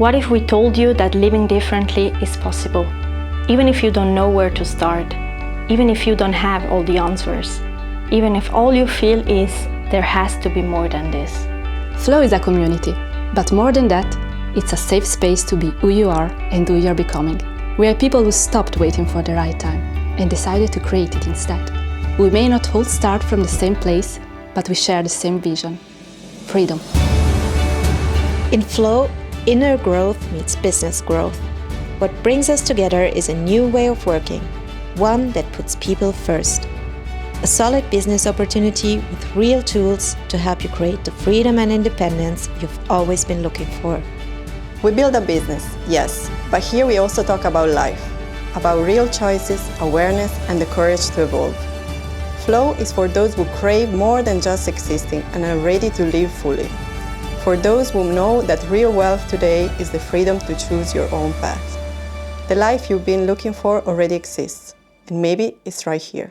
What if we told you that living differently is possible? Even if you don't know where to start, even if you don't have all the answers, even if all you feel is there has to be more than this. Flow is a community, but more than that, it's a safe space to be who you are and who you're becoming. We are people who stopped waiting for the right time and decided to create it instead. We may not all start from the same place, but we share the same vision: freedom. In Flow, inner growth meets business growth. What brings us together is a new way of working, one that puts people first. A solid business opportunity with real tools to help you create the freedom and independence you've always been looking for. We build a business, yes, but here we also talk about life, about real choices, awareness, and the courage to evolve. Flow is for those who crave more than just existing and are ready to live fully. For those who know that real wealth today is the freedom to choose your own path. The life you've been looking for already exists, and maybe it's right here.